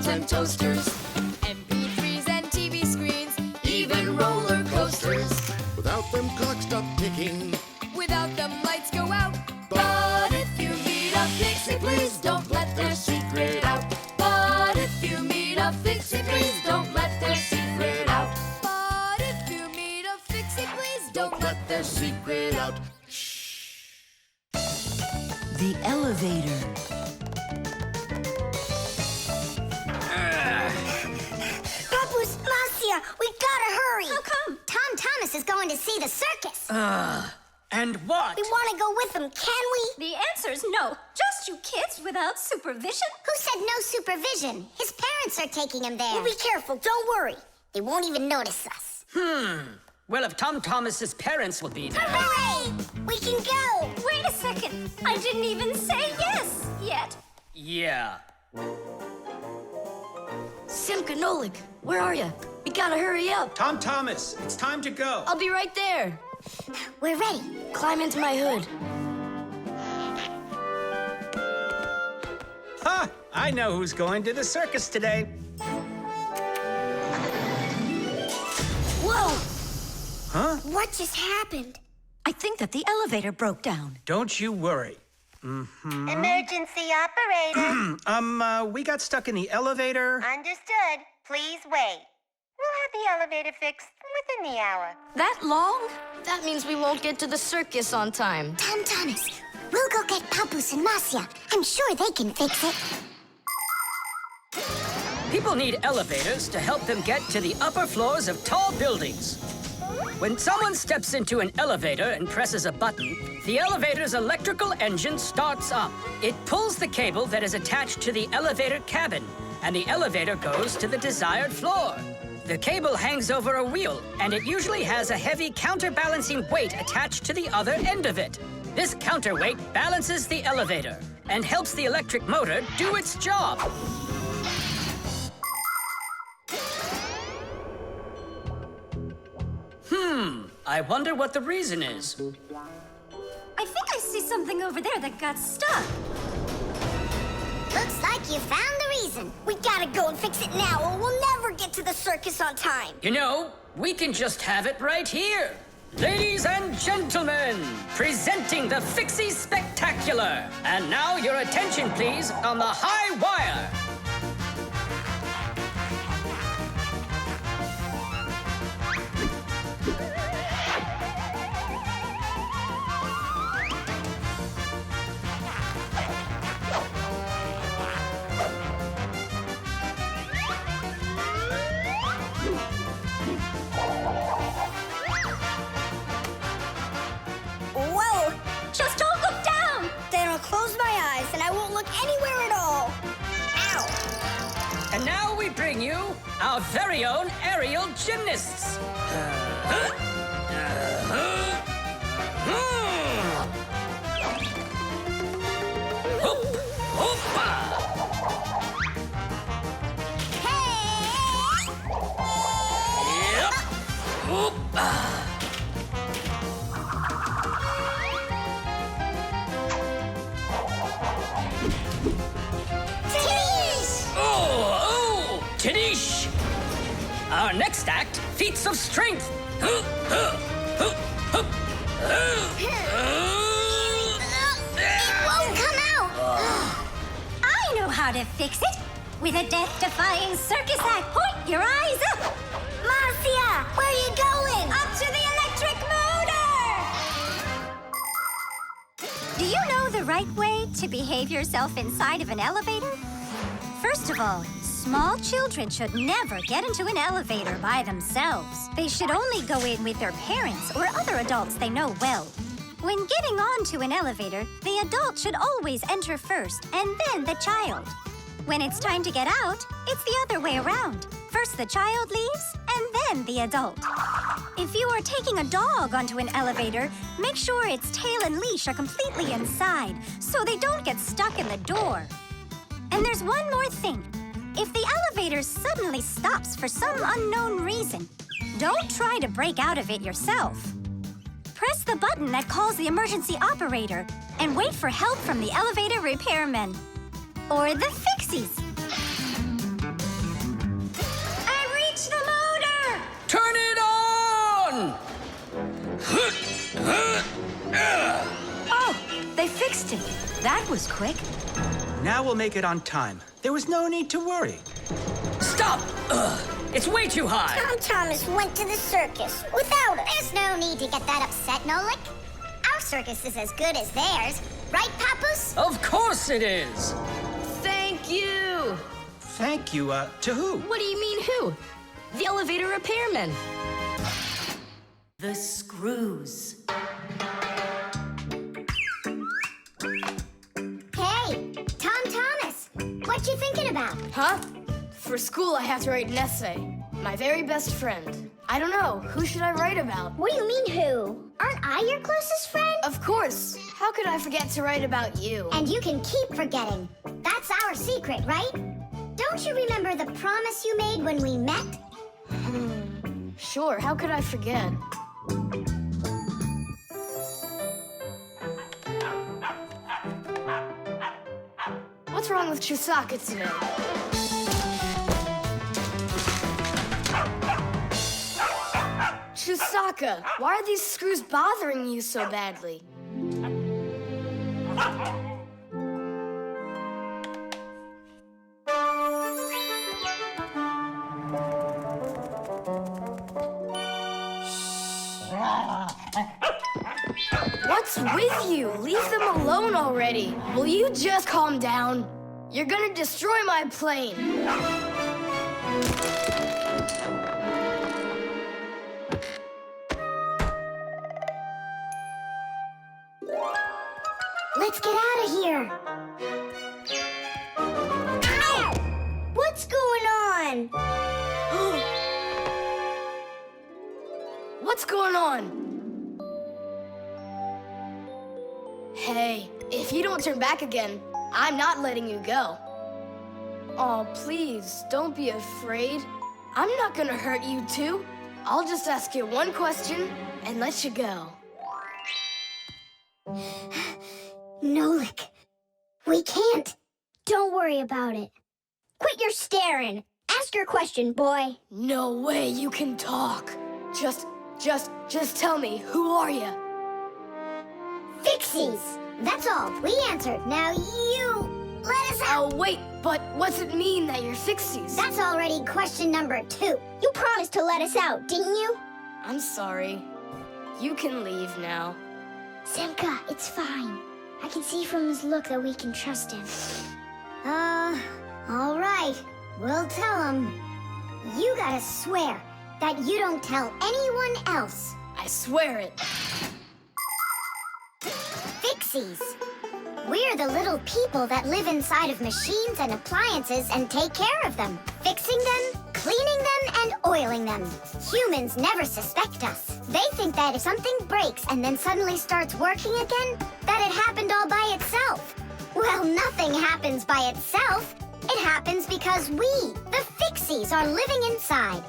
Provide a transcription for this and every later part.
phones and toasters, MP3s and TV screens, even roller coasters. Without them, clocks stop ticking. Without them, lights go out. But if you meet a Fixie, please don't let their secret out. But if you meet a Fixie, please don't let their secret out. But if you meet a Fixie, please don't let their secret out. The elevator. Papus, Masiya, we gotta hurry. How come? Tom Thomas is going to see the circus. And what? We want to go with him, can we? The answer's no. Just you kids without supervision. Who said no supervision? His parents are taking him there. We'll be careful, don't worry. They won't even notice us. Well, if Tom Thomas's parents will be there. Hooray! We can go! Wait a second. I didn't even say yes yet. Yeah. Simka and Nolik, where are you? We gotta hurry up. Tom Thomas, it's time to go. I'll be right there. We're ready. Climb into my hood. Ha! I know who's going to the circus today. Whoa! Huh? What just happened? I think that the elevator broke down. Don't you worry. Emergency operator. We got stuck in the elevator. Understood. Please wait. We'll have the elevator fixed within the hour. That long? That means we won't get to the circus on time. Tom Thomas, we'll go get Papus and Masiya. I'm sure they can fix it. People need elevators to help them get to the upper floors of tall buildings. When someone steps into an elevator and presses a button, the elevator's electrical engine starts up. It pulls the cable that is attached to the elevator cabin, and the elevator goes to the desired floor. The cable hangs over a wheel, and it usually has a heavy counterbalancing weight attached to the other end of it. This counterweight balances the elevator and helps the electric motor do its job. I wonder what the reason is. I think I see something over there that got stuck. Looks like you found the reason. We gotta go and fix it now, or we'll never get to the circus on time. You know, we can just have it right here. Ladies and gentlemen, presenting the Fixie Spectacular. And now your attention, please, on the high wire. Whoa! Just don't look down. Then I'll close my eyes and I won't look anywhere at all. Ow! And now we bring you our very own aerial gymnasts. Hey! Titties! Oh, Tadish! Our next act, feats of strength. It won't come out! I know how to fix it. With a death-defying circus act, point your eyes up. Masiya, where are you going? Up to the electric motor! Do you know the right way to behave yourself inside of an elevator? First of all, small children should never get into an elevator by themselves. They should only go in with their parents or other adults they know well. When getting onto an elevator, the adult should always enter first and then the child. When it's time to get out, it's the other way around. First the child leaves, and then the adult. If you are taking a dog onto an elevator, make sure its tail and leash are completely inside, so they don't get stuck in the door. And there's one more thing. If the elevator suddenly stops for some unknown reason, don't try to break out of it yourself. Press the button that calls the emergency operator and wait for help from the elevator repairmen. Or the Fixies. fixed it. That was quick. Now we'll make it on time. There was no need to worry. Stop! Ugh, it's way too high. Tom Thomas went to the circus without us. There's no need to get that upset, Nolik. Our circus is as good as theirs. Right, Papus? Of course it is. Thank you. Thank you, to who? What do you mean, who? The elevator repairman. The screws. Hey, Tom Thomas. What you thinking about? Huh? For school, I have to write an essay. My very best friend. I don't know. Who should I write about? What do you mean, who? Aren't I your closest friend? Of course. How could I forget to write about you? And you can keep forgetting. That's our secret, right? Don't you remember the promise you made when we met? Sure, how could I forget? What's wrong with Chisaka today? Chisaka, why are these screws bothering you so badly? What's with you? Leave them alone already. Will you just calm down? You're gonna destroy my plane. Let's get out of here. Ow! What's going on? What's going on? Hey, if you don't turn back again, I'm not letting you go. Oh, please, don't be afraid. I'm not gonna hurt you too. I'll just ask you one question and let you go. Nolik, we can't. Don't worry about it. Quit your staring. Ask your question, boy. No way you can talk. Just tell me, who are you? Fixies. That's all. We answered. Now you let us out. Oh, wait, but what's it mean that you're Fixies? That's already question number 2. You promised to let us out, didn't you? I'm sorry. You can leave now. Simka, it's fine. I can see from his look that we can trust him. All right. We'll tell him. You gotta swear that you don't tell anyone else. I swear it. Fixies. We're the little people that live inside of machines and appliances and take care of them. Fixing them, cleaning them, and oiling them. Humans never suspect us. They think that if something breaks and then suddenly starts working again, that it happened all by itself. Well, nothing happens by itself. It happens because we, the Fixies, are living inside.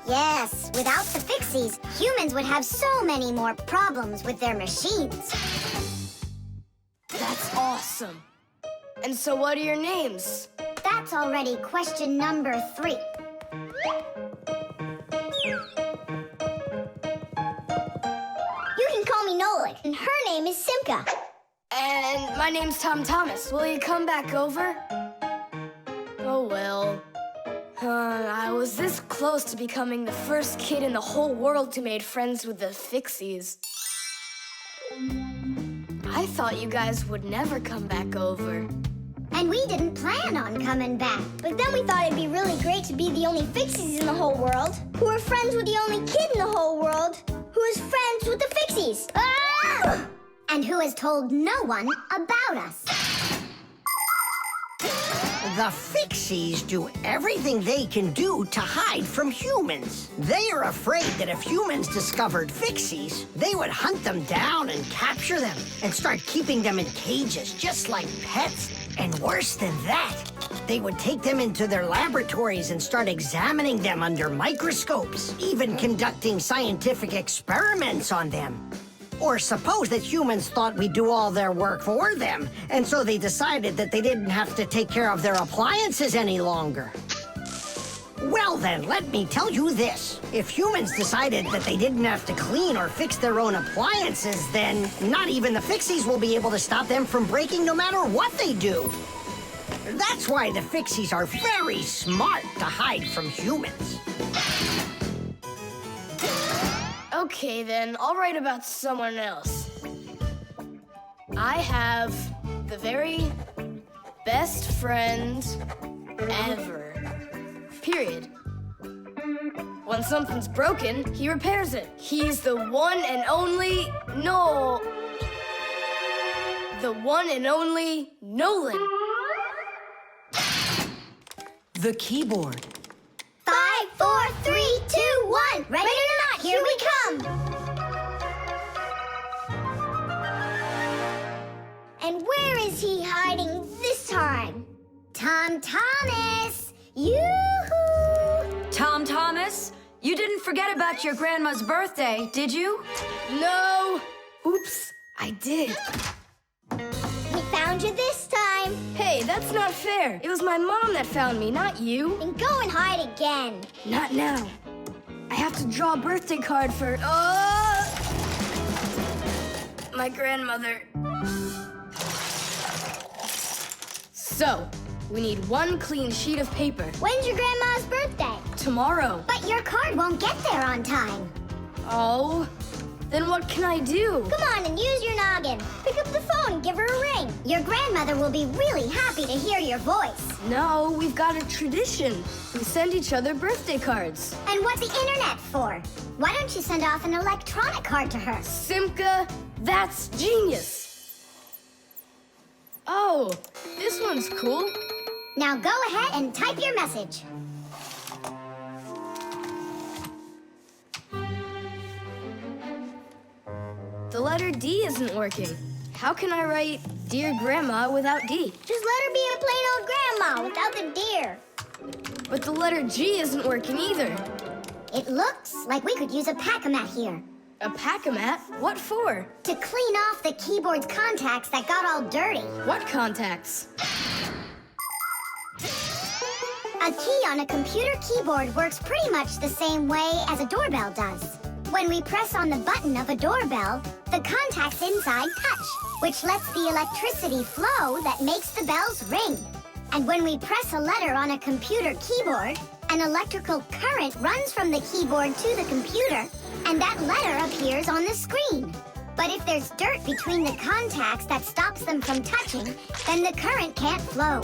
Yes, without the Fixies, humans would have so many more problems with their machines. That's awesome. And so what are your names? That's already question number 3. You can call me Nolik, and her name is Simka. And my name's Tom Thomas. Will you come back over? Oh, well. I was this close to becoming the first kid in the whole world to make friends with the Fixies. I thought you guys would never come back over. And we didn't plan on coming back. But then we thought it'd be really great to be the only Fixies in the whole world, who are friends with the only kid in the whole world, who is friends with the Fixies. Ah! And who has told no one about us. The Fixies do everything they can do to hide from humans. They are afraid that if humans discovered Fixies, they would hunt them down and capture them and start keeping them in cages just like pets. And worse than that, they would take them into their laboratories and start examining them under microscopes, even conducting scientific experiments on them. Or suppose that humans thought we'd do all their work for them, and so they decided that they didn't have to take care of their appliances any longer. Well then, let me tell you this. If humans decided that they didn't have to clean or fix their own appliances, then not even the Fixies will be able to stop them from breaking no matter what they do. That's why the Fixies are very smart to hide from humans. Okay, then, I'll write about someone else. I have the very best friend ever. Period. When something's broken, he repairs it. He's the one and only the one and only Nolan. The keyboard. 5, 4, 3, 2, 1. Ready or not, here we come. And where is he hiding this time? Tom Thomas! Yoo-hoo! Tom Thomas, you didn't forget about your grandma's birthday, did you? No! Oops, I did. We found you this time. Hey, that's not fair. It was my mom that found me, not you. Then go and hide again. Not now. I have to draw a birthday card for... my grandmother. So, we need one clean sheet of paper. When's your grandma's birthday? Tomorrow. But your card won't get there on time. Oh, then what can I do? Come on and use your noggin. Pick up the phone and give her a ring. Your grandmother will be really happy to hear your voice. No, we've got a tradition. We send each other birthday cards. And what's the internet for? Why don't you send off an electronic card to her? Simka, that's genius. Oh, this one's cool. Now go ahead and type your message. The letter D isn't working. How can I write Dear Grandma without D? Just let her be a plain old grandma without the dear. But the letter G isn't working either. It looks like we could use a pack-a-mat here. A pack-a-mat? What for? To clean off the keyboard's contacts that got all dirty. What contacts? A key on a computer keyboard works pretty much the same way as a doorbell does. When we press on the button of a doorbell, the contacts inside touch, which lets the electricity flow that makes the bells ring. And when we press a letter on a computer keyboard, an electrical current runs from the keyboard to the computer, and that letter appears on the screen. But if there's dirt between the contacts that stops them from touching, then the current can't flow.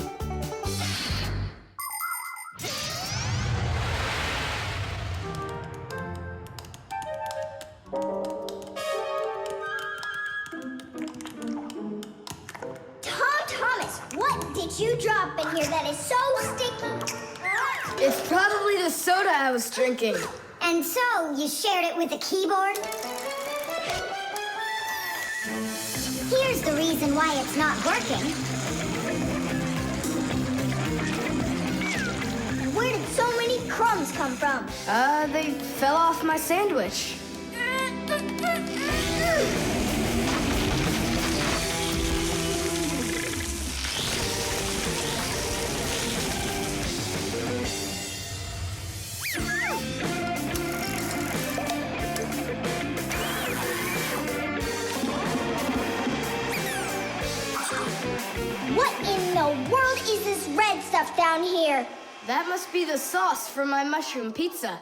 What did you drop in here that is so sticky? It's probably the soda I was drinking. And so, you shared it with the keyboard? Here's the reason why it's not working. Where did so many crumbs come from? They fell off my sandwich. What in the world is this red stuff down here? That must be the sauce for my mushroom pizza.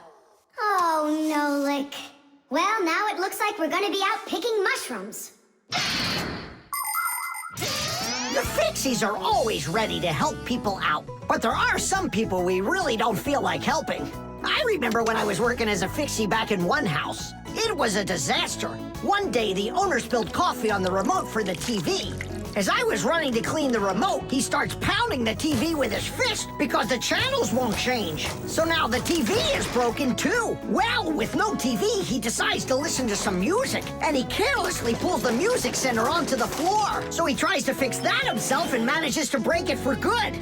Oh, Nolik. Well, now it looks like we're gonna be out picking mushrooms. The Fixies are always ready to help people out, but there are some people we really don't feel like helping. I remember when I was working as a Fixie back in one house. It was a disaster. One day, the owner spilled coffee on the remote for the TV. As I was running to clean the remote, he starts pounding the TV with his fist because the channels won't change. So now the TV is broken too. Well, with no TV, he decides to listen to some music, and he carelessly pulls the music center onto the floor. So he tries to fix that himself and manages to break it for good.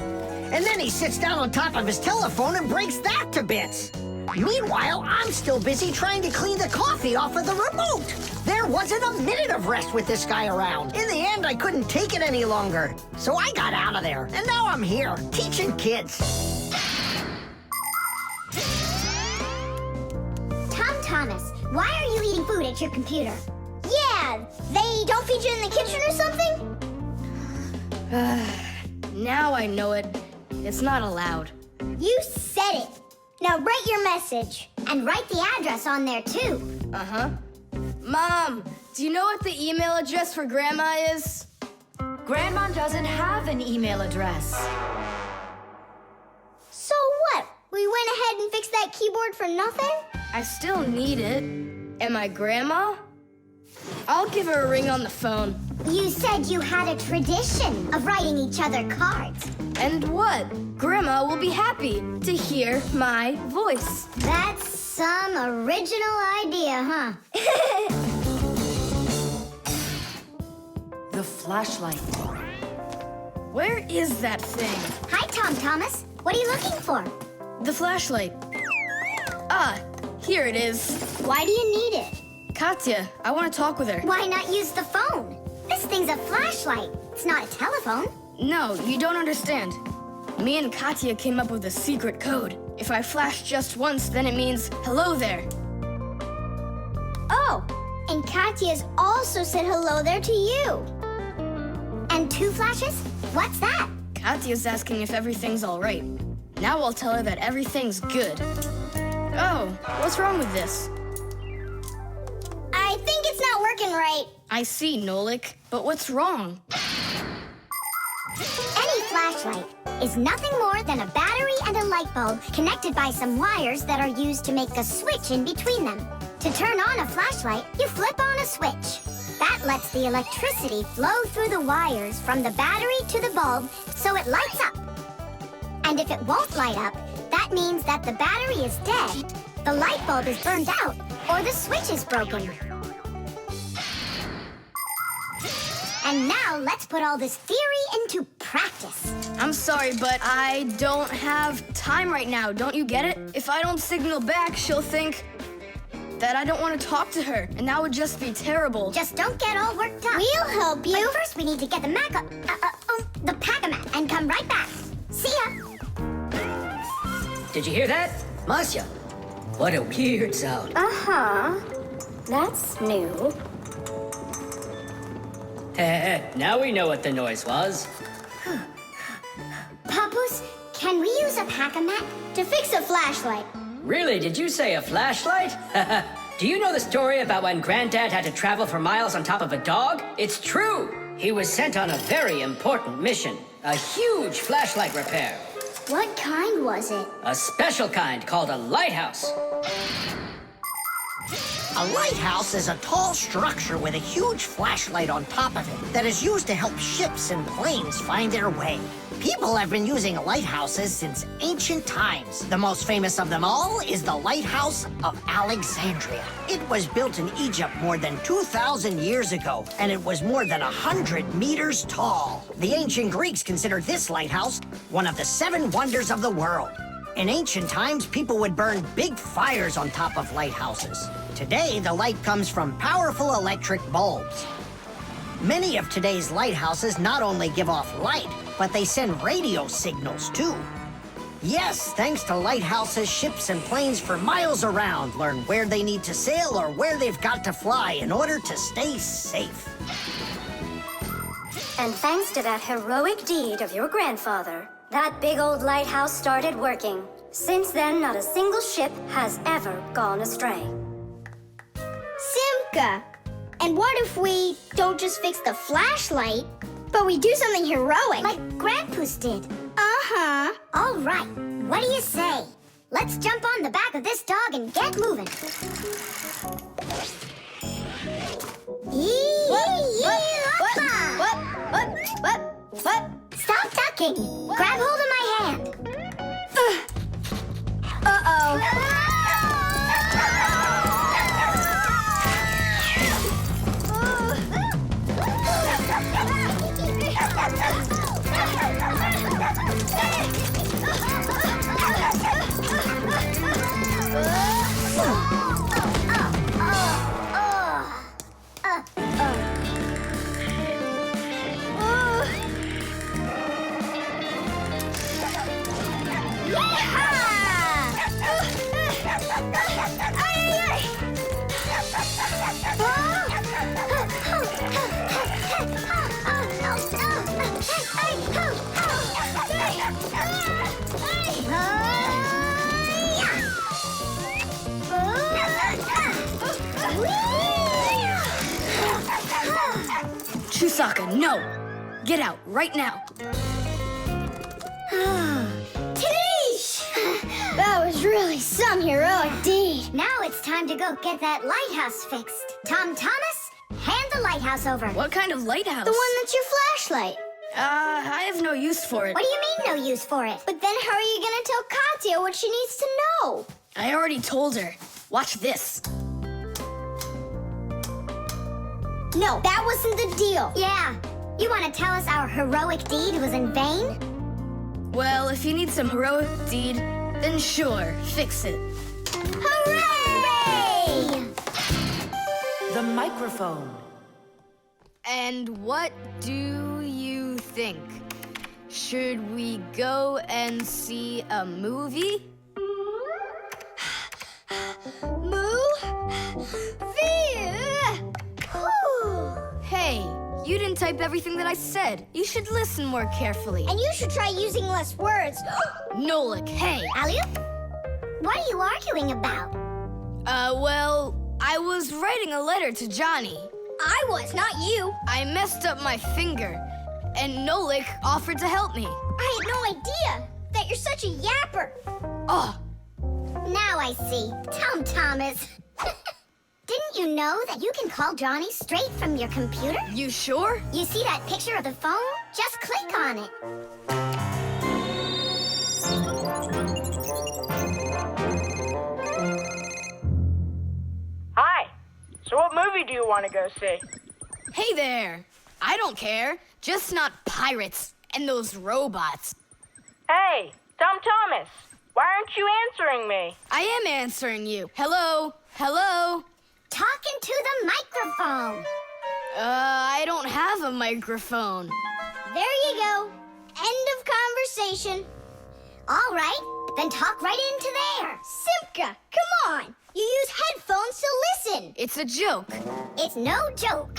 And then he sits down on top of his telephone and breaks that to bits. Meanwhile, I'm still busy trying to clean the coffee off of the remote. There wasn't a minute of rest with this guy around. In the end, I couldn't take it any longer. So I got out of there, and now I'm here, teaching kids. Why are you eating food at your computer? Yeah, they don't feed you in the kitchen or something? Now I know it. It's not allowed. You said it. Now write your message. And write the address on there, too. Uh-huh. Mom, do you know what the email address for Grandma is? Grandma doesn't have an email address. So what? We went ahead and fixed that keyboard for nothing? I still need it. Am I Grandma? I'll give her a ring on the phone. You said you had a tradition of writing each other cards. And what? Grandma will be happy to hear my voice. That's some original idea, huh? The flashlight. Where is that thing? Hi, Tom Thomas. What are you looking for? The flashlight. Ah, here it is. Why do you need it? Katya, I want to talk with her. Why not use the phone? This thing's a flashlight. It's not a telephone. No, you don't understand. Me and Katya came up with a secret code. If I flash just once, then it means hello there. Oh, and Katya's also said hello there to you. And 2 flashes? What's that? Katya's asking if everything's all right. Now I'll tell her that everything's good. Oh, what's wrong with this? I think it's not working right. I see, Nolik, but what's wrong? Any flashlight is nothing more than a battery and a light bulb connected by some wires that are used to make a switch in between them. To turn on a flashlight, you flip on a switch. That lets the electricity flow through the wires from the battery to the bulb so it lights up. And if it won't light up, that means that the battery is dead, the light bulb is burned out, or the switch is broken. And now let's put all this theory into practice. I'm sorry, but I don't have time right now. Don't you get it? If I don't signal back, she'll think that I don't want to talk to her, and that would just be terrible. Just don't get all worked up. We'll help you. But first, we need to get the the pack-a-mat and come right back. See ya. Did you hear that? Masiya, what a weird sound. Uh-huh. That's new. Now we know what the noise was. Papus, can we use a pack-a-mat to fix a flashlight? Really, did you say a flashlight? Do you know the story about when Granddad had to travel for miles on top of a dog? It's true! He was sent on a very important mission. A huge flashlight repair. What kind was it? A special kind called a lighthouse. A lighthouse is a tall structure with a huge flashlight on top of it that is used to help ships and planes find their way. People have been using lighthouses since ancient times. The most famous of them all is the Lighthouse of Alexandria. It was built in Egypt more than 2,000 years ago, and it was more than 100 meters tall. The ancient Greeks considered this lighthouse one of the 7 wonders of the world. In ancient times, people would burn big fires on top of lighthouses. Today, the light comes from powerful electric bulbs. Many of today's lighthouses not only give off light, but they send radio signals, too. Yes, thanks to lighthouses, ships and planes for miles around learn where they need to sail or where they've got to fly in order to stay safe. And thanks to that heroic deed of your grandfather, that big old lighthouse started working. Since then, not a single ship has ever gone astray. Simka, and what if we don't just fix the flashlight, but we do something heroic? Like Grandpus did. Uh-huh. All right, what do you say? Let's jump on the back of this dog and get moving. What? Stop ducking. Grab hold of my hand. Uh-oh. Chusaka, no! Get out, right now! Tish! That was really some heroic deed. Now it's time to go get that lighthouse fixed. Tom Thomas, hand the lighthouse over. What kind of lighthouse? The one that's your flashlight. I have no use for it. What do you mean, no use for it? But then how are you gonna tell Katya what she needs to know? I already told her. Watch this. No, that wasn't the deal. Yeah. You want to tell us our heroic deed was in vain? Well, if you need some heroic deed, then sure, fix it. Hooray! The microphone. And what do you think? Should we go and see a movie? Hey, you didn't type everything that I said. You should listen more carefully. And you should try using less words. Nolik, hey. Alley-oop? What are you arguing about? Well, I was writing a letter to Johnny. I was, not you. I messed up my finger, and Nolik offered to help me. I had no idea that you're such a yapper. Oh, Now I see. Tom Thomas. Didn't you know that you can call Johnny straight from your computer? you sure? You see that picture of the phone? Just click on it. Hi. So what movie do you want to go see? Hey there. I don't care. Just not pirates and those robots. Hey, Tom Thomas. Why aren't you answering me? I am answering you. Hello? Hello? Talking to the microphone. I don't have a microphone. There you go. End of conversation. All right, then talk right into there. Simka, come on. You use headphones to listen. It's a joke. It's no joke.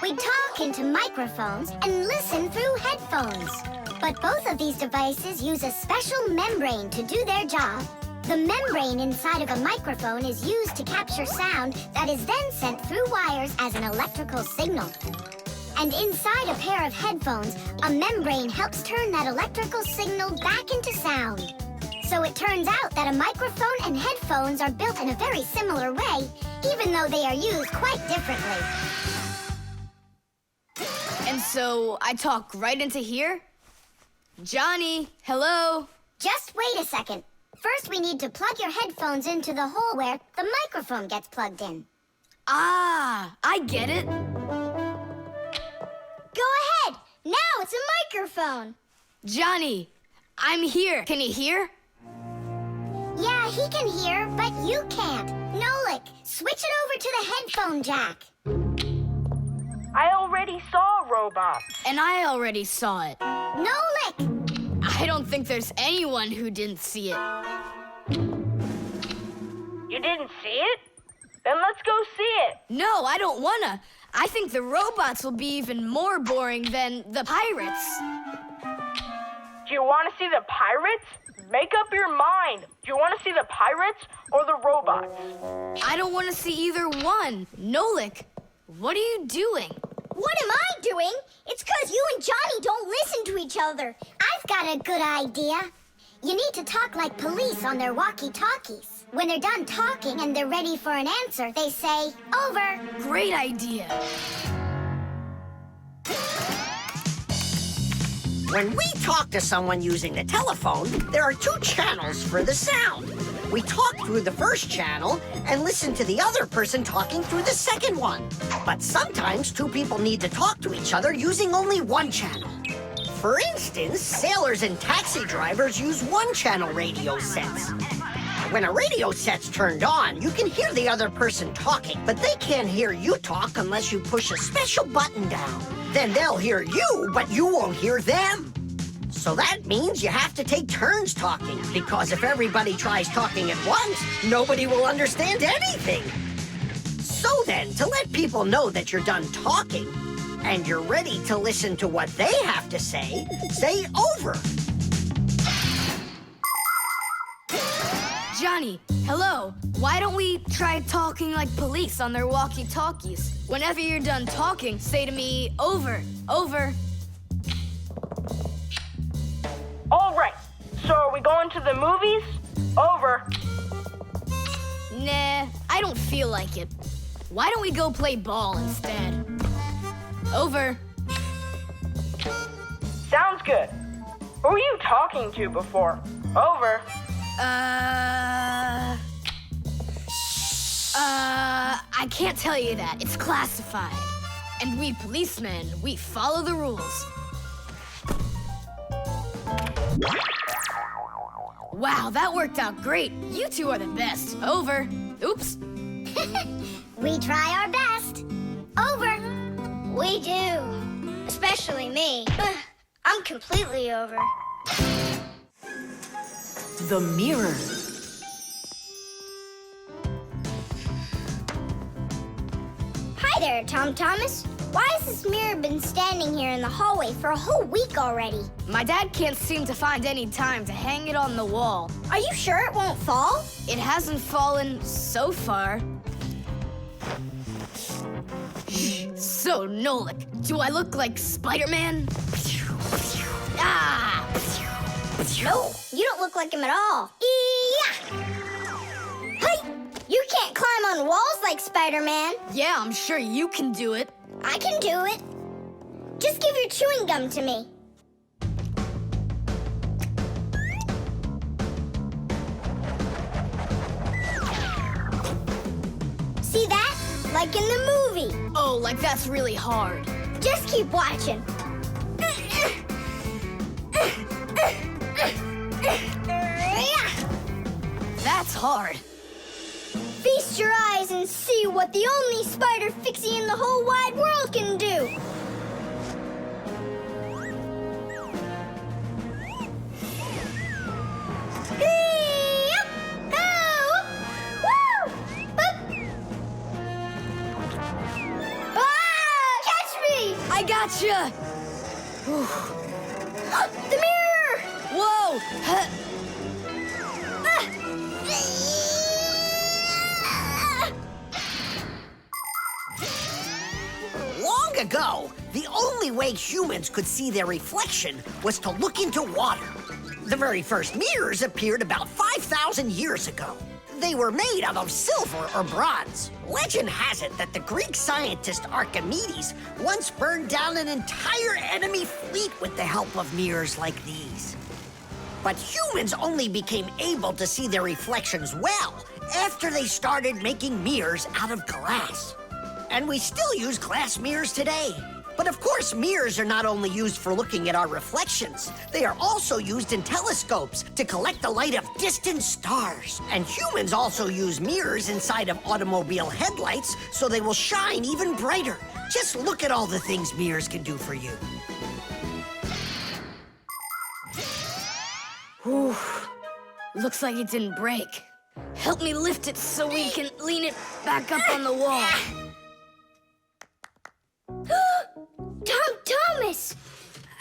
We talk into microphones and listen through headphones. But both of these devices use a special membrane to do their job. The membrane inside of a microphone is used to capture sound that is then sent through wires as an electrical signal. And inside a pair of headphones, a membrane helps turn that electrical signal back into sound. So it turns out that a microphone and headphones are built in a very similar way, even though they are used quite differently. And so I talk right into here? Johnny, hello? Just wait a second. First, we need to plug your headphones into the hole where the microphone gets plugged in. Ah, I get it. Go ahead. Now it's a microphone. Johnny, I'm here. Can you hear? Yeah, he can hear, but you can't. Nolik, switch it over to the headphone jack. I already saw a robot. And I already saw it. Nolik! I don't think there's anyone who didn't see it. You didn't see it? Then let's go see it. No, I don't wanna. I think the robots will be even more boring than the pirates. Do you want to see the pirates? Make up your mind. Do you want to see the pirates or the robots? I don't want to see either one. Nolik, what are you doing? What am I doing? It's 'cause you and Johnny don't listen to each other. I've got a good idea. You need to talk like police on their walkie-talkies. When they're done talking and they're ready for an answer, they say, over. Great idea. When we talk to someone using the telephone, there are two channels for the sound. We talk through the first channel and listen to the other person talking through the second one. But sometimes two people need to talk to each other using only one channel. For instance, sailors and taxi drivers use one-channel radio sets. When a radio set's turned on, you can hear the other person talking, but they can't hear you talk unless you push a special button down. Then they'll hear you, but you won't hear them. So that means you have to take turns talking, because if everybody tries talking at once, nobody will understand anything. So then, to let people know that you're done talking, and you're ready to listen to what they have to say over. Johnny, hello. Why don't we try talking like police on their walkie-talkies? Whenever you're done talking, say to me, over, over. All right. So are we going to the movies? Over. Nah, I don't feel like it. Why don't we go play ball instead? Over. Sounds good. Who were you talking to before? Over. I can't tell you that. It's classified. And we policemen, we follow the rules. Wow, that worked out great. You two are the best. Over. Oops. We try our best. Over. We do. Especially me. I'm completely over. The mirror. Hi there, Tom Thomas. Why has this mirror been standing here in the hallway for a whole week already? My dad can't seem to find any time to hang it on the wall. Are you sure it won't fall? It hasn't fallen so far. So, Nolik, do I look like Spider-Man? Ah! No, you don't look like him at all. Yeah! Hey! You can't climb on walls like Spider-Man. Yeah, I'm sure you can do it. I can do it. Just give your chewing gum to me. See that? Like in the movie. Oh, like that's really hard. Just keep watching. That's hard. Feast your eyes and see what the only spider Fixie in the whole wide world can do. Catch me! I gotcha! The mirror! Whoa! Long ago, the only way humans could see their reflection was to look into water. The very first mirrors appeared about 5,000 years ago. They were made out of silver or bronze. Legend has it that the Greek scientist Archimedes once burned down an entire enemy fleet with the help of mirrors like these. But humans only became able to see their reflections well after they started making mirrors out of glass. And we still use glass mirrors today. But of course, mirrors are not only used for looking at our reflections, they are also used in telescopes to collect the light of distant stars. And humans also use mirrors inside of automobile headlights so they will shine even brighter. Just look at all the things mirrors can do for you. Whew. Looks like it didn't break. Help me lift it so we can lean it back up on the wall. Tom Thomas!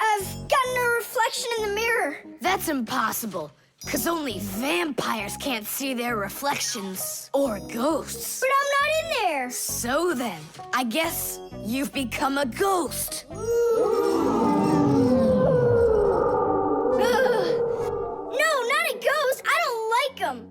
I've gotten a reflection in the mirror. That's impossible, because only vampires can't see their reflections. Or ghosts. But I'm not in there. So then, I guess you've become a ghost. No, not a ghost. I don't like them.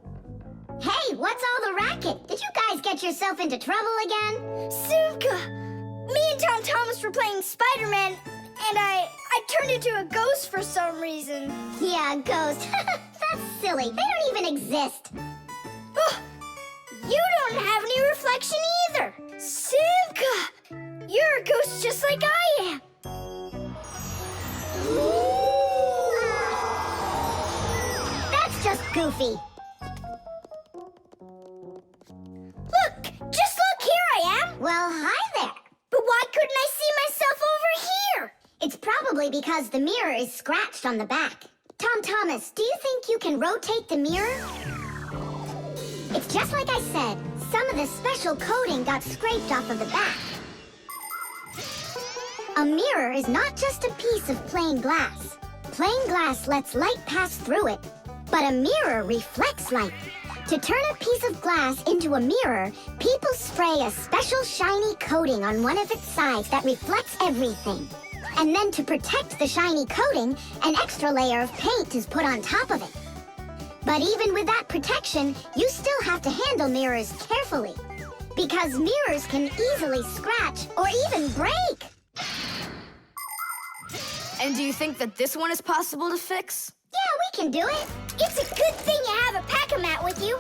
Hey, what's all the racket? Did you guys get yourself into trouble again? Simka! Me and Tom Thomas were playing Spider-Man, and I turned into a ghost for some reason. Yeah, a ghost. That's silly. They don't even exist. Oh, you don't have any reflection either. Simka! You're a ghost just like I am. That's just goofy. Look! Just look! Here I am! Well, hi there. But why couldn't I see myself over here? It's probably because the mirror is scratched on the back. Tom Thomas, do you think you can rotate the mirror? It's just like I said. Some of the special coating got scraped off of the back. A mirror is not just a piece of plain glass. Plain glass lets light pass through it, but a mirror reflects light. To turn a piece of glass into a mirror, people spray a special shiny coating on one of its sides that reflects everything. And then to protect the shiny coating, an extra layer of paint is put on top of it. But even with that protection, you still have to handle mirrors carefully. Because mirrors can easily scratch or even break. And do you think that this one is possible to fix? Yeah, we can do it. It's a good thing you have a pack-a-mat with you.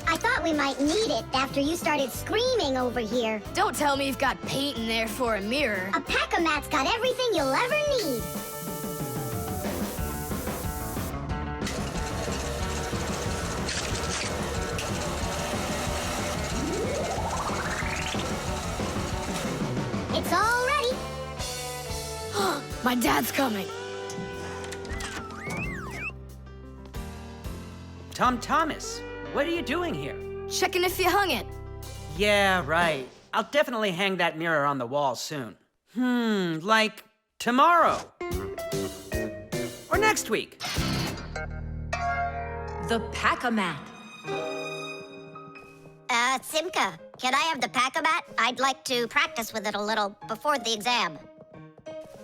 I thought we might need it after you started screaming over here. Don't tell me you've got paint in there for a mirror. A pack-a-mat's got everything you'll ever need. It's all ready. My dad's coming. Tom Thomas, what are you doing here? Checking if you hung it. Yeah, right. I'll definitely hang that mirror on the wall soon. Like tomorrow. Or next week. The pack-a-mat. Simka, can I have the pack-a-mat? I'd like to practice with it a little before the exam.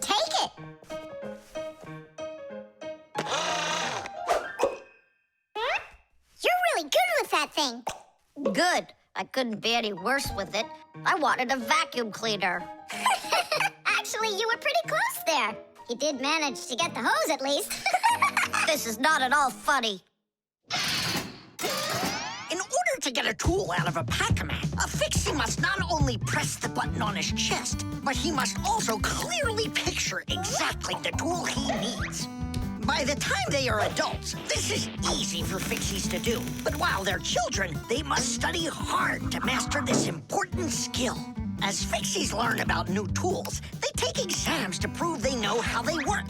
Take it. You're really good with that thing. Good. I couldn't be any worse with it. I wanted a vacuum cleaner. Actually, you were pretty close there. You did manage to get the hose at least. This is not at all funny. In order to get a tool out of a pack-a-mat, a Fixie must not only press the button on his chest, but he must also clearly picture exactly the tool he needs. By the time they are adults, this is easy for Fixies to do. But while they're children, they must study hard to master this important skill. As Fixies learn about new tools, they take exams to prove they know how they work.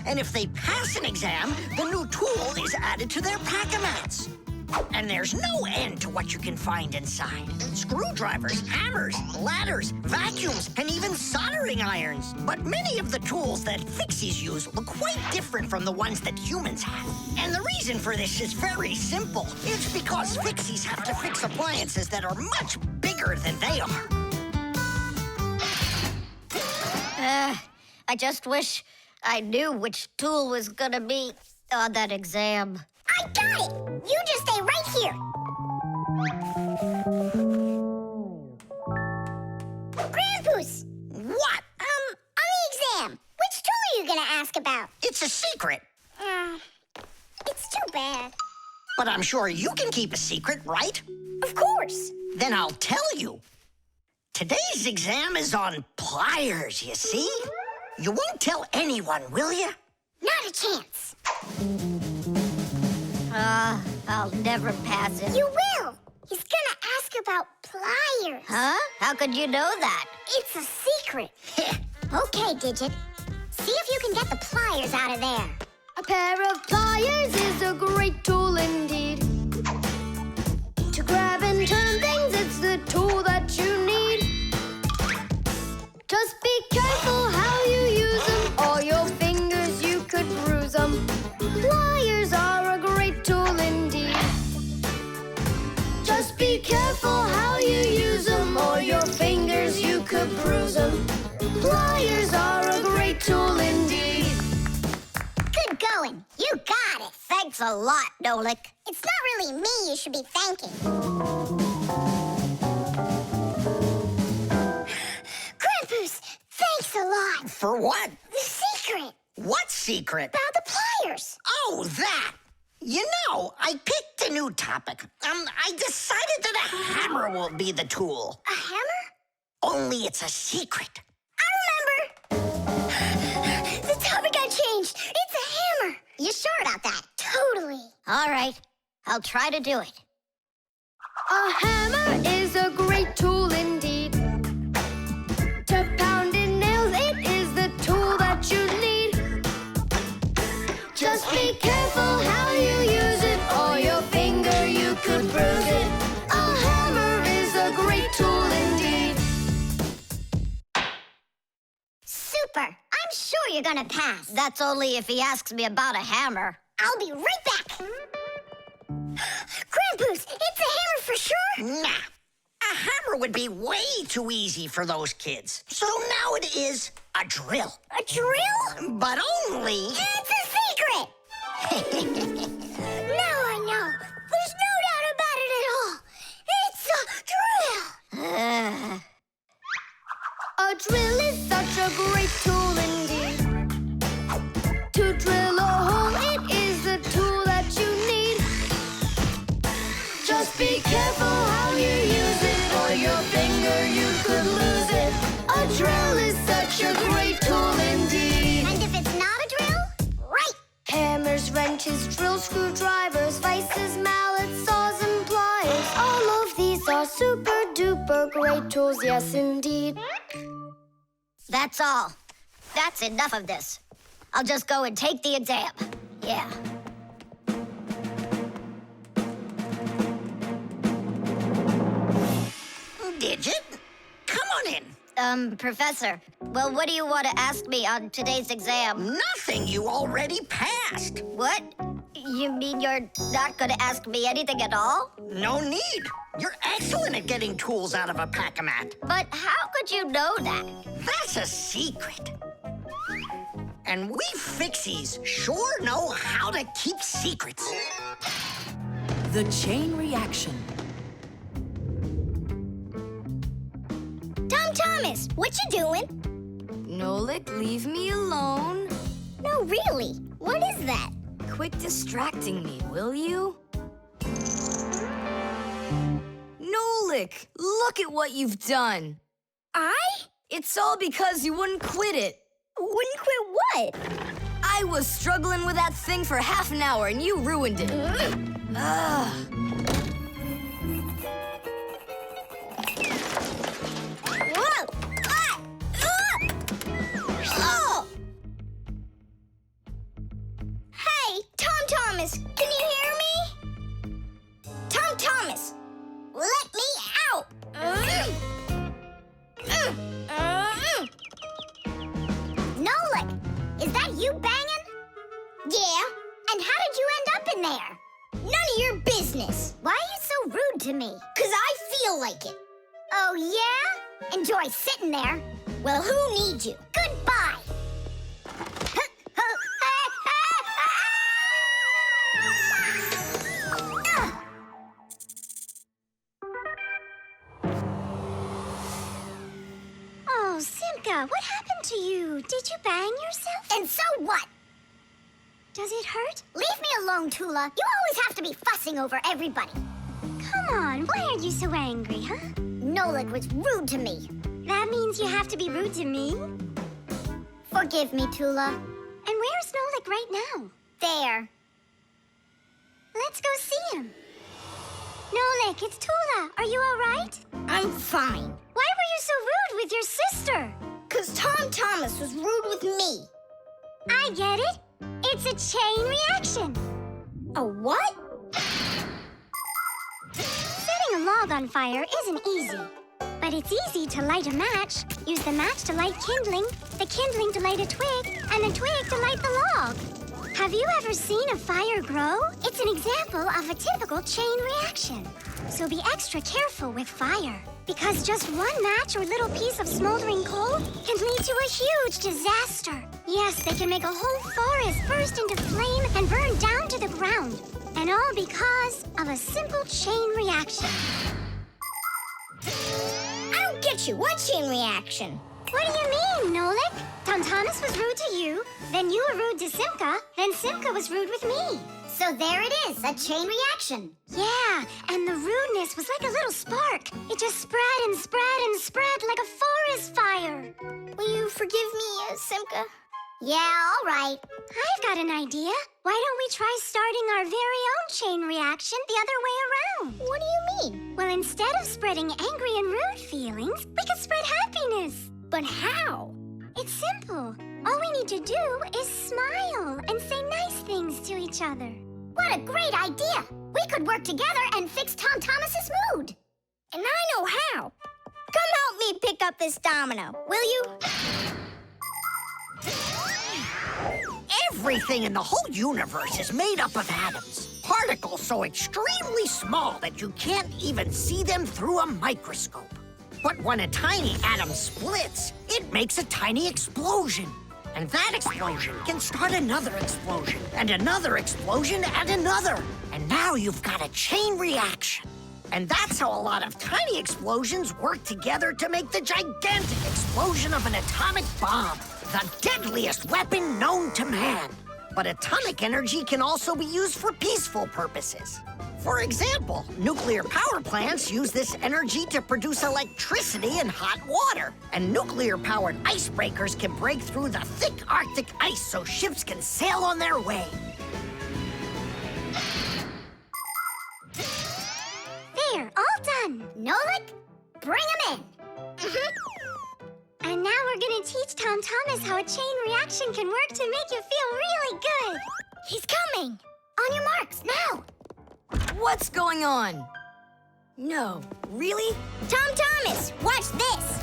And if they pass an exam, the new tool is added to their pack-a-mats. And there's no end to what you can find inside. Screwdrivers, hammers, ladders, vacuums, and even soldering irons. But many of the tools that Fixies use look quite different from the ones that humans have. And the reason for this is very simple. It's because Fixies have to fix appliances that are much bigger than they are. I just wish I knew which tool was gonna be on that exam. I got it. You just stay right here. Grandpoos. What? On the exam, which tool are you gonna ask about? It's a secret. It's too bad. But I'm sure you can keep a secret, right? Of course. Then I'll tell you. Today's exam is on pliers, you see? You won't tell anyone, will you? Not a chance. I'll never pass it. You will. He's gonna ask about pliers. Huh? How could you know that? It's a secret. Okay, Digit. See if you can get the pliers out of there. A pair of pliers is a great tool indeed. To grab and turn things, it's the tool that you need. Just be careful how you use them, or your fingers you could bruise them. Pliers are a great tool indeed. Just be careful how you use them, or your fingers you could bruise them. Pliers are a great tool indeed. Good going. You got it. Thanks a lot, Nolik. It's not really me you should be thanking. Grandpoos, thanks a lot. For what? The secret. What secret? About the pliers. Oh, that! You know, I picked a new topic. I decided that a hammer will be the tool. A hammer? Only it's a secret. I remember. The topic got changed. It's a hammer. You sure about that? Totally. All right, I'll try to do it. A hammer is a great tool indeed. To pound in nails, it is the tool that you need. Just be careful how you use it, or your finger you could bruise it. A hammer is a great tool indeed. Super. I'm sure you're gonna pass. That's only if he asks me about a hammer. I'll be right back. Papus, it's a hammer for sure? Nah. A hammer would be way too easy for those kids. So now it is a drill. A drill? But only... It's a secret! Now I know. There's no doubt about it at all. It's a drill! A drill is such a great tool indeed. To drill a hole, it is the tool that you need. Just be careful how you use it, or your finger, you could lose it. A drill is such a great tool indeed. And if it's not a drill, right! Hammers, wrenches, drills, screwdrivers, vices, mallets, saws, and pliers. All of these are super duper great tools, yes indeed. That's all. That's enough of this. I'll just go and take the exam. Yeah. Digit, come on in. Professor, well, what do you want to ask me on today's exam? Nothing, you already passed. What? You mean you're not going to ask me anything at all? No need. You're excellent at getting tools out of a pack-a-mat. But how could you know that? That's a secret. And we Fixies sure know how to keep secrets. The chain reaction. Tom Thomas, what you doing? Nolik, leave me alone. No, really. What is that? Quit distracting me, will you? Nolik, look at what you've done. I? It's all because you wouldn't quit it. Wouldn't quit what? I was struggling with that thing for half an hour and you ruined it. Ugh. Whoa! Ah! Oh! Hey, Tom Thomas, can you hear me? Tom Thomas, let me out! Nolik, is that you banging? Yeah. And how did you end up in there? None of your business. Why are you so rude to me? 'Cause I feel like it. Oh, yeah? Enjoy sitting there. Well, who needs you? Goodbye. Oh, Simka, what happened to you? Did you bang yourself? And so what? Does it hurt? Leave me alone, Tula. You always have to be fussing over everybody. Come on, why are you so angry, huh? Nolik was rude to me. That means you have to be rude to me? Forgive me, Tula. And where's Nolik right now? There. Let's go see him. Nolik, it's Tula. Are you all right? I'm fine. Why were you so rude with your sister? 'Cause Tom Thomas was rude with me. I get it. It's a chain reaction. A what? Setting a log on fire isn't easy. But it's easy to light a match. Use the match to light kindling, the kindling to light a twig, and the twig to light the log. Have you ever seen a fire grow? It's an example of a typical chain reaction. So be extra careful with fire. Because just one match or little piece of smoldering coal can lead to a huge disaster. Yes, they can make a whole forest burst into flame and burn down to the ground. And all because of a simple chain reaction. I don't get you. What chain reaction? What do you mean, Nolik? Tom Thomas was rude to you, then you were rude to Simka, then Simka was rude with me. So there it is, a chain reaction. Yeah, and the rudeness was like a little spark. It just spread and spread and spread like a forest fire. Will you forgive me, Simka? Yeah, all right. I've got an idea. Why don't we try starting our very own chain reaction the other way around? What do you mean? Well, instead of spreading angry and rude feelings, we could spread happiness. But how? It's simple. All we need to do is smile and say nice things to each other. What a great idea! We could work together and fix Tom Thomas's mood. And I know how. Come help me pick up this domino, will you? Everything in the whole universe is made up of atoms. Particles so extremely small that you can't even see them through a microscope. But when a tiny atom splits, it makes a tiny explosion. And that explosion can start another explosion, and another explosion, and another. And now you've got a chain reaction. And that's how a lot of tiny explosions work together to make the gigantic explosion of an atomic bomb, the deadliest weapon known to man. But atomic energy can also be used for peaceful purposes. For example, nuclear power plants use this energy to produce electricity and hot water. And nuclear-powered icebreakers can break through the thick Arctic ice so ships can sail on their way. There, all done. Nolik, bring him in. And now we're gonna teach Tom Thomas how a chain reaction can work to make you feel really good. He's coming. On your marks, now. What's going on? No, really? Tom Thomas, watch this.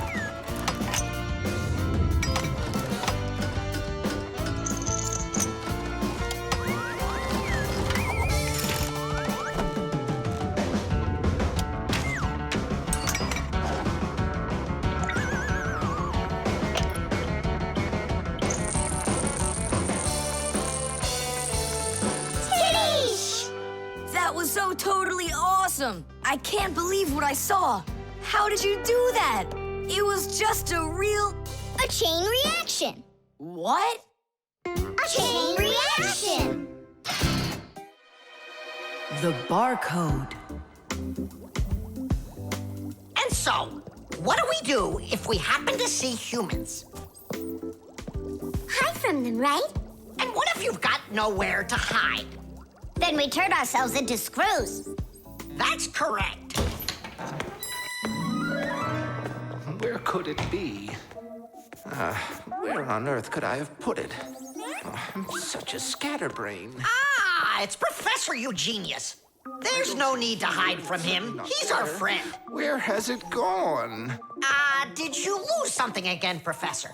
That was so totally awesome! I can't believe what I saw! How did you do that? It was just a chain reaction. What? A chain reaction. The barcode. And so, what do we do if we happen to see humans? Hide from them, right? And what if you've got nowhere to hide? Then we turn ourselves into screws. That's correct. Where could it be? Where on earth could I have put it? Oh, I'm such a scatterbrain. Ah, it's Professor Eugenius. There's no need to hide from him. He's our friend. Where has it gone? Did you lose something again, Professor?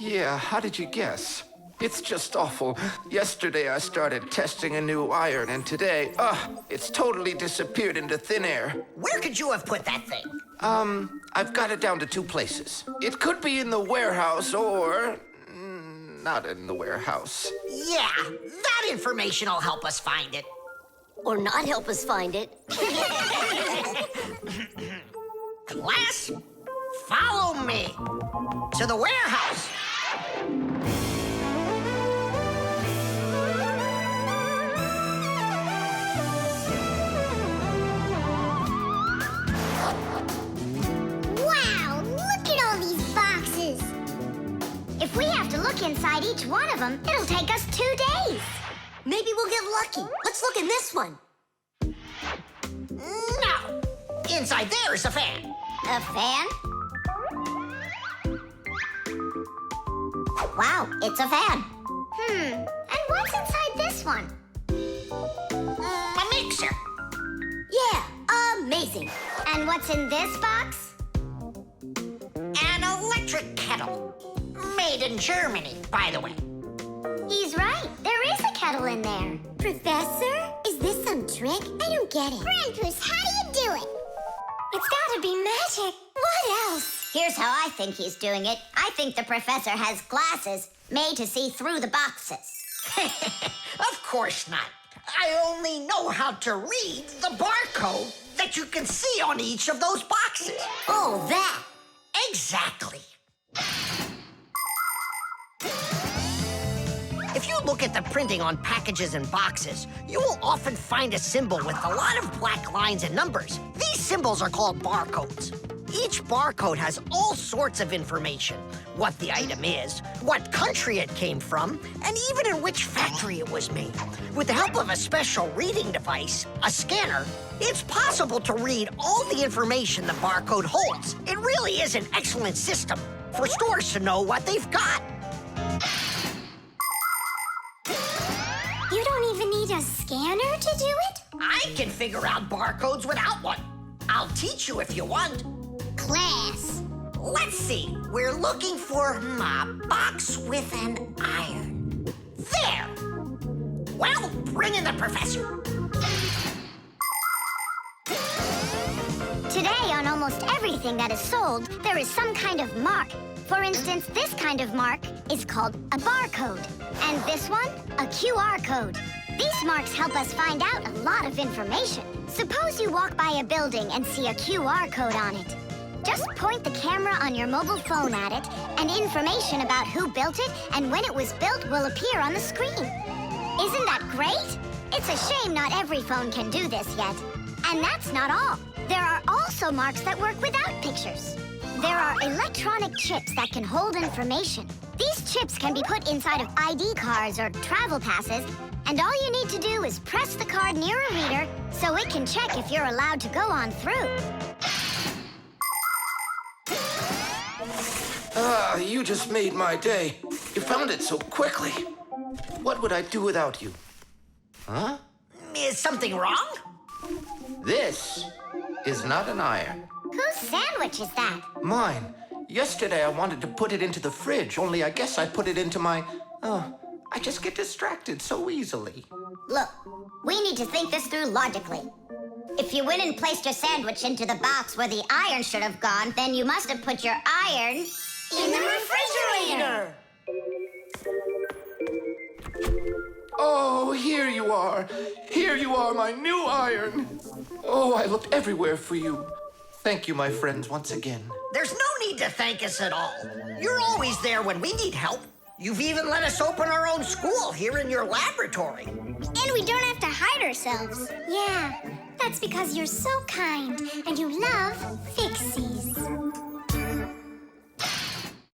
Yeah, how did you guess? It's just awful. Yesterday I started testing a new iron, and today, it's totally disappeared into thin air. Where could you have put that thing? I've got it down to 2 places. It could be in the warehouse or not in the warehouse. Yeah, that information will help us find it. Or not help us find it. Class, follow me to the warehouse. Wow, look at all these boxes. If we have to look inside each one of them, it'll take us 2 days. Maybe we'll get lucky. Let's look in this one. No, inside there is a fan. A fan? Wow, it's a fan. And what's inside this one? A mixer. Yeah, amazing. And what's in this box? An electric kettle. Made in Germany, by the way. He's right. There is a kettle in there. Professor, is this some trick? I don't get it. Grandpus, how do you do it? It's gotta be magic. What else? Here's how I think he's doing it. I think the professor has glasses made to see through the boxes. Of course not. I only know how to read the barcode that you can see on each of those boxes. Oh, that. Exactly. If you look at the printing on packages and boxes, you will often find a symbol with a lot of black lines and numbers. These symbols are called barcodes. Each barcode has all sorts of information. What the item is, what country it came from, and even in which factory it was made. With the help of a special reading device, a scanner, it's possible to read all the information the barcode holds. It really is an excellent system for stores to know what they've got. You don't even need a scanner to do it? I can figure out barcodes without one. I'll teach you if you want. Class. Let's see. We're looking for a box with an iron. There! Well, bring in the professor. Today, on almost everything that is sold, there is some kind of mark. For instance, this kind of mark is called a barcode, and this one, a QR code. These marks help us find out a lot of information. Suppose you walk by a building and see a QR code on it. Just point the camera on your mobile phone at it, and information about who built it and when it was built will appear on the screen. Isn't that great? It's a shame not every phone can do this yet. And that's not all. There are also marks that work without pictures. There are electronic chips that can hold information. These chips can be put inside of ID cards or travel passes, and all you need to do is press the card near a reader so it can check if you're allowed to go on through. You just made my day. You found it so quickly. What would I do without you? Huh? Is something wrong? This is not an iron. Whose sandwich is that? Mine. Yesterday I wanted to put it into the fridge, only I guess I put it into my... I just get distracted so easily. Look, we need to think this through logically. If you went and placed your sandwich into the box where the iron should have gone, then you must have put your iron... in the refrigerator! Oh, here you are. Here you are, my new iron. Oh, I looked everywhere for you. Thank you, my friends, once again. There's no need to thank us at all. You're always there when we need help. You've even let us open our own school here in your laboratory. And we don't have to hide ourselves. Yeah, that's because you're so kind and you love Fixie.